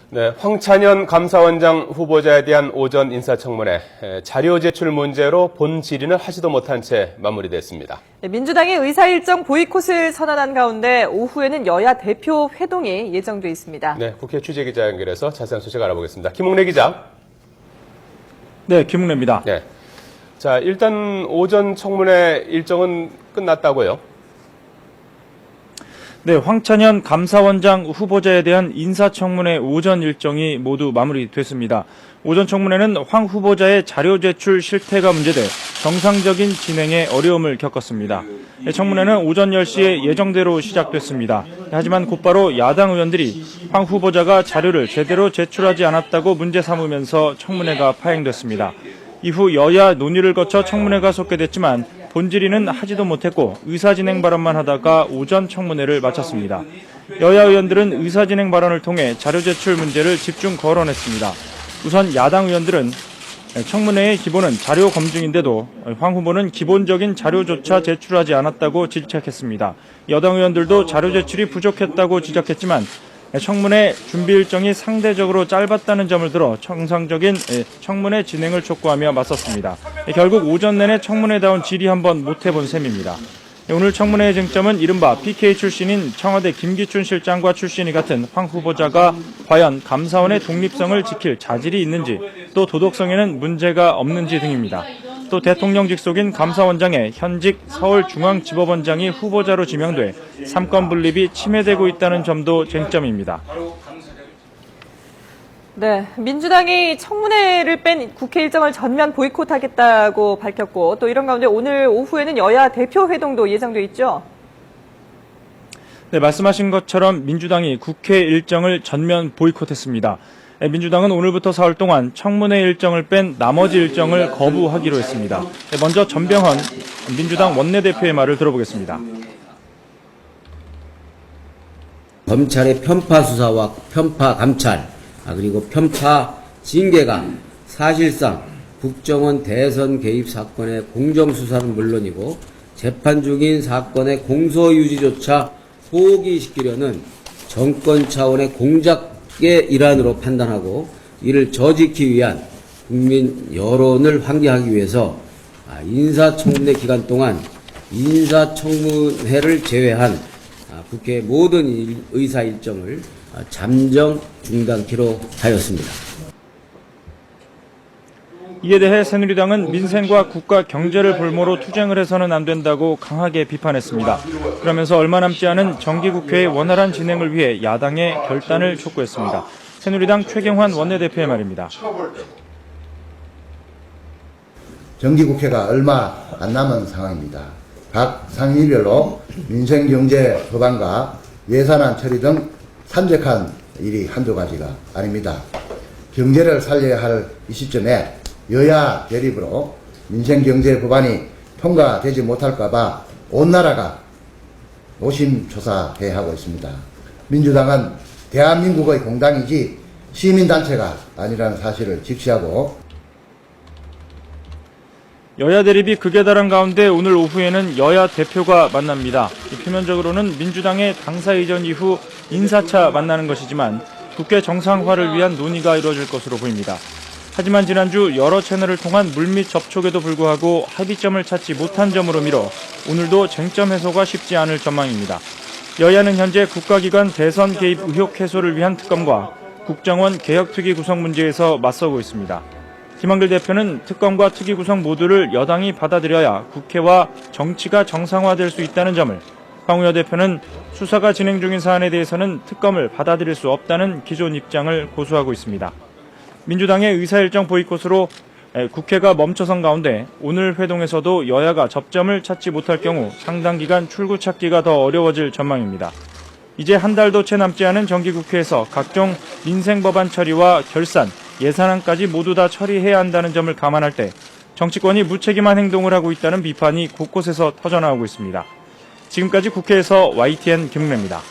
네, 황찬현 감사원장 후보자에 대한 오전 인사청문회, 자료 제출 문제로 본 질의는 하지도 못한 채 마무리됐습니다. 민주당이 의사일정 보이콧을 선언한 가운데 오후에는 여야 대표 회동이 예정돼 있습니다. 네, 국회 취재기자 연결해서 자세한 소식 알아보겠습니다. 김웅래 기자. 네, 김웅래입니다. 네, 자, 일단 오전 청문회 일정은 끝났다고요? 네, 황찬현 감사원장 후보자에 대한 인사청문회 오전 일정이 모두 마무리됐습니다. 오전 청문회는 황 후보자의 자료 제출 실태가 문제돼 정상적인 진행에 어려움을 겪었습니다. 청문회는 오전 10시에 예정대로 시작됐습니다. 하지만 곧바로 야당 의원들이 황 후보자가 자료를 제대로 제출하지 않았다고 문제 삼으면서 청문회가 파행됐습니다. 이후 여야 논의를 거쳐 청문회가 속개됐지만 본질의는 하지도 못했고 의사진행 발언만 하다가 오전 청문회를 마쳤습니다. 여야 의원들은 의사진행 발언을 통해 자료 제출 문제를 집중 거론했습니다. 우선 야당 의원들은 청문회의 기본은 자료 검증인데도 황 후보는 기본적인 자료조차 제출하지 않았다고 질책했습니다. 여당 의원들도 자료 제출이 부족했다고 지적했지만 청문회 준비 일정이 상대적으로 짧았다는 점을 들어 정상적인 청문회 진행을 촉구하며 맞섰습니다. 결국 오전 내내 청문회다운 질의 한번 못 해본 셈입니다. 오늘 청문회의 쟁점은 이른바 PK 출신인 청와대 김기춘 실장과 출신이 같은 황 후보자가 과연 감사원의 독립성을 지킬 자질이 있는지, 또 도덕성에는 문제가 없는지 등입니다. 또 대통령 직속인 감사원장의 현직 서울중앙지법원장이 후보자로 지명돼 삼권 분립이 침해되고 있다는 점도 쟁점입니다. 네, 민주당이 청문회를 뺀 국회 일정을 전면 보이콧하겠다고 밝혔고 또 이런 가운데 오늘 오후에는 여야 대표 회동도 예정돼 있죠? 네, 말씀하신 것처럼 민주당이 국회 일정을 전면 보이콧했습니다. 민주당은 오늘부터 사흘 동안 청문회 일정을 뺀 나머지 일정을 거부하기로 했습니다. 먼저 전병헌 민주당 원내대표의 말을 들어보겠습니다. 검찰의 편파 수사와 편파 감찰, 그리고 편파 징계가 사실상 국정원 대선 개입 사건의 공정수사는 물론이고 재판 중인 사건의 공소유지조차 포기시키려는 정권 차원의 공작의 일환으로 판단하고 이를 저지키기 위한 국민 여론을 환기하기 위해서 인사청문회 기간 동안 인사청문회를 제외한 국회 모든 의사 일정을 잠정 중단키로 하였습니다. 이에 대해 새누리당은 민생과 국가 경제를 볼모로 투쟁을 해서는 안 된다고 강하게 비판했습니다. 그러면서 얼마 남지 않은 정기국회의 원활한 진행을 위해 야당의 결단을 촉구했습니다. 새누리당 최경환 원내대표의 말입니다. 정기국회가 얼마 안 남은 상황입니다. 각 상임위별로 민생경제 법안과 예산안 처리 등 산적한 일이 한두 가지가 아닙니다. 경제를 살려야 할 이 시점에 여야 대립으로 민생경제 법안이 통과되지 못할까봐 온 나라가 노심초사해 하고 있습니다. 민주당은 대한민국의 공당이지 시민단체가 아니라는 사실을 직시하고 여야 대립이 극에 달한 가운데 오늘 오후에는 여야 대표가 만납니다. 표면적으로는 민주당의 당사 이전 이후 인사차 만나는 것이지만 국회 정상화를 위한 논의가 이루어질 것으로 보입니다. 하지만 지난주 여러 채널을 통한 물밑 접촉에도 불구하고 합의점을 찾지 못한 점으로 미뤄 오늘도 쟁점 해소가 쉽지 않을 전망입니다. 여야는 현재 국가기관 대선 개입 의혹 해소를 위한 특검과 국정원 개혁특위 구성 문제에서 맞서고 있습니다. 김한길 대표는 특검과 특위 구성 모두를 여당이 받아들여야 국회와 정치가 정상화될 수 있다는 점을, 황우여 대표는 수사가 진행 중인 사안에 대해서는 특검을 받아들일 수 없다는 기존 입장을 고수하고 있습니다. 민주당의 의사일정 보이콧으로 국회가 멈춰선 가운데 오늘 회동에서도 여야가 접점을 찾지 못할 경우 상당 기간 출구 찾기가 더 어려워질 전망입니다. 이제 한 달도 채 남지 않은 정기국회에서 각종 민생법안 처리와 결산, 예산안까지 모두 다 처리해야 한다는 점을 감안할 때 정치권이 무책임한 행동을 하고 있다는 비판이 곳곳에서 터져나오고 있습니다. 지금까지 국회에서 YTN 김웅래입니다.